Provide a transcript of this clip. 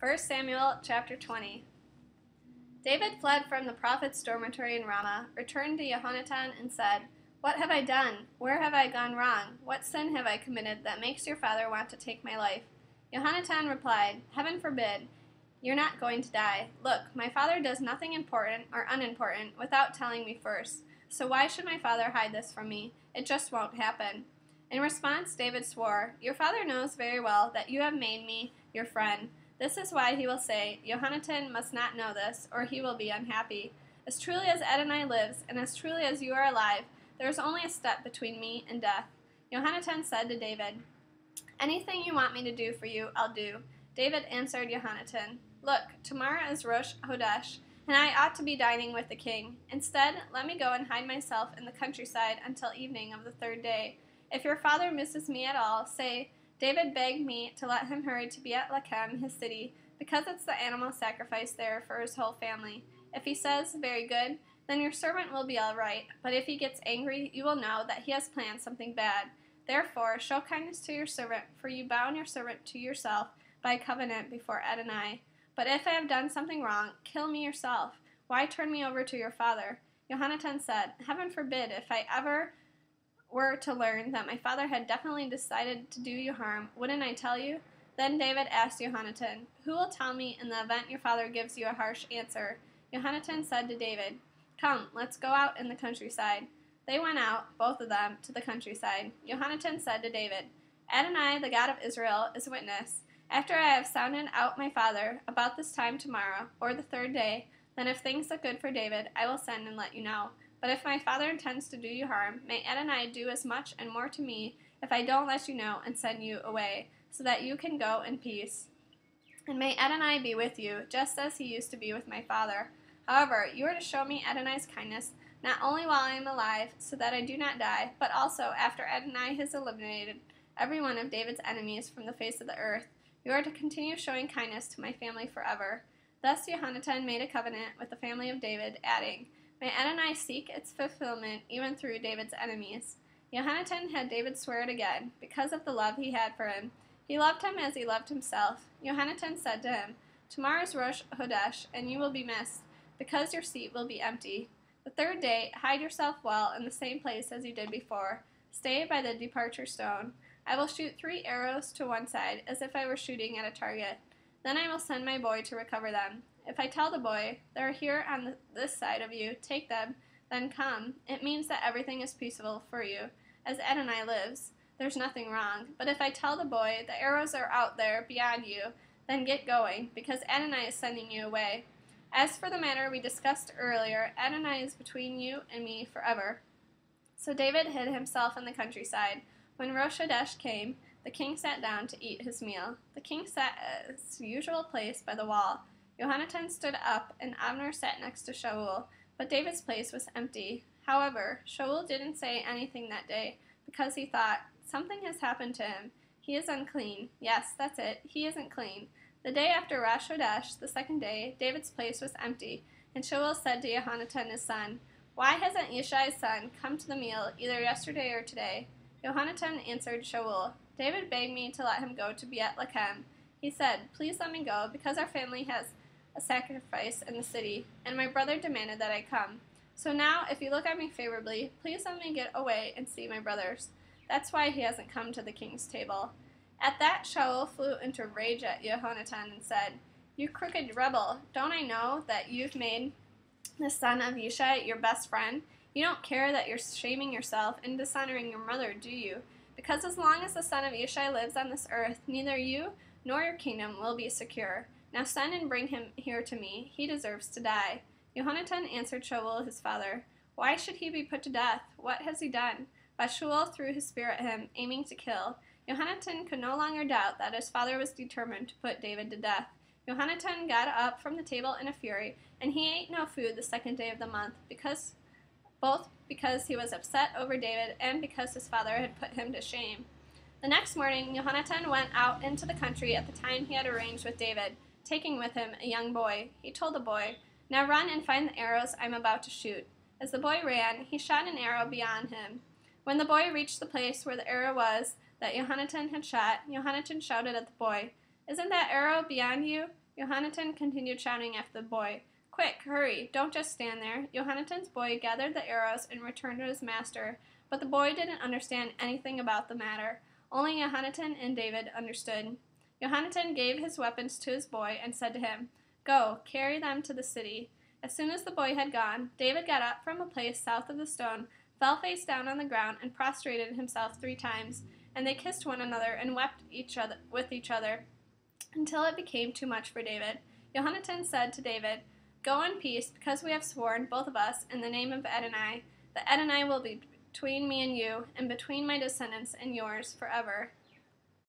1 Samuel chapter 20. David fled from the prophet's dormitory in Ramah, returned to Yehonatan, and said, "What have I done? Where have I gone wrong? What sin have I committed that makes your father want to take my life?" Yehonatan replied, "Heaven forbid. You're not going to die. Look, my father does nothing important or unimportant without telling me first. So why should my father hide this from me? It just won't happen." In response, David swore, "Your father knows very well that you have made me your friend. This is why he will say, 'Yehonatan must not know this, or he will be unhappy.' As truly as Adonai lives, and as truly as you are alive, there is only a step between me and death." Yehonatan said to David, "Anything you want me to do for you, I'll do." David answered Yehonatan, "Look, tomorrow is Rosh Hodesh, and I ought to be dining with the king. Instead, let me go and hide myself in the countryside until evening of the third day. If your father misses me at all, say, 'David begged me to let him hurry to Beth-lehem, his city, because it's the animal sacrifice there for his whole family.' If he says, 'Very good,' then your servant will be all right. But if he gets angry, you will know that he has planned something bad. Therefore, show kindness to your servant, for you bound your servant to yourself by covenant before Adonai. But if I have done something wrong, kill me yourself. Why turn me over to your father?" Yehonatan said, "Heaven forbid, if I ever were to learn that my father had definitely decided to do you harm, wouldn't I tell you?" Then David asked Yehonatan, "Who will tell me in the event your father gives you a harsh answer?" Yehonatan said to David, "Come, let's go out in the countryside." They went out, both of them, to the countryside. Yehonatan said to David, "Adonai, the God of Israel, is witness. After I have sounded out my father, about this time tomorrow, or the third day, then if things look good for David, I will send and let you know. But if my father intends to do you harm, may Adonai do as much and more to me if I don't let you know and send you away, so that you can go in peace. And may Adonai be with you, just as he used to be with my father. However, you are to show me Adonai's kindness, not only while I am alive, so that I do not die, but also after Adonai has eliminated every one of David's enemies from the face of the earth. You are to continue showing kindness to my family forever." Thus Yehonatan made a covenant with the family of David, adding, "May Adonai seek its fulfillment even through David's enemies." Yehonatan had David swear it again, because of the love he had for him. He loved him as he loved himself. Yehonatan said to him, "Tomorrow is Rosh Hodesh, and you will be missed, because your seat will be empty. The third day, hide yourself well in the same place as you did before. Stay by the departure stone. I will shoot 3 arrows to one side, as if I were shooting at a target. Then I will send my boy to recover them. If I tell the boy, 'They are here on this side of you, take them,' then come, it means that everything is peaceful for you. As Adonai lives, there's nothing wrong. But if I tell the boy, 'The arrows are out there beyond you,' then get going, because Adonai is sending you away. As for the matter we discussed earlier, Adonai is between you and me forever." So David hid himself in the countryside. When Rosh Hodesh came, the king sat down to eat his meal. The king sat at his usual place by the wall. Yehonatan stood up, and Abner sat next to Shaul, but David's place was empty. However, Shaul didn't say anything that day, because he thought, "Something has happened to him. He is unclean. Yes, that's it. He isn't clean." The day after Rosh Hodesh, the second day, David's place was empty, and Shaul said to Yehonatan his son, "Why hasn't Yishai's son come to the meal either yesterday or today?" Yehonatan answered Shaul, "David begged me to let him go to Beth-lehem. He said, 'Please let me go, because our family has a sacrifice in the city, and my brother demanded that I come. So now, if you look at me favorably, please let me get away and see my brothers. That's why he hasn't come to the king's table.'" At that, Shaul flew into rage at Yehonatan and said, "You crooked rebel, don't I know that you've made the son of Yishai your best friend? You don't care that you're shaming yourself and dishonoring your mother, do you? Because as long as the son of Yishai lives on this earth, neither you nor your kingdom will be secure. Now send and bring him here to me. He deserves to die." Yehonatan answered Shaul his father, "Why should he be put to death? What has he done?" But Shaul threw his spear at him, aiming to kill. Yehonatan could no longer doubt that his father was determined to put David to death. Yehonatan got up from the table in a fury, and he ate no food the second day of the month, both because he was upset over David and because his father had put him to shame. The next morning, Yehonatan went out into the country at the time he had arranged with David, taking with him a young boy. He told the boy, "Now run and find the arrows I am about to shoot." As the boy ran, he shot an arrow beyond him. When the boy reached the place where the arrow was that Yehonatan had shot, Yehonatan shouted at the boy, "Isn't that arrow beyond you?" Jonathan continued shouting after the boy, "Quick, hurry, don't just stand there." Jonathan's boy gathered the arrows and returned to his master, but the boy didn't understand anything about the matter. Only Jonathan and David understood. Jonathan gave his weapons to his boy and said to him, "Go, carry them to the city." As soon as the boy had gone, David got up from a place south of the stone, fell face down on the ground, and prostrated himself 3 times. And they kissed one another and wept with each other, until it became too much for David. Jonathan said to David, "Go in peace, because we have sworn, both of us, in the name of Adonai, that Adonai will be between me and you, and between my descendants and yours forever."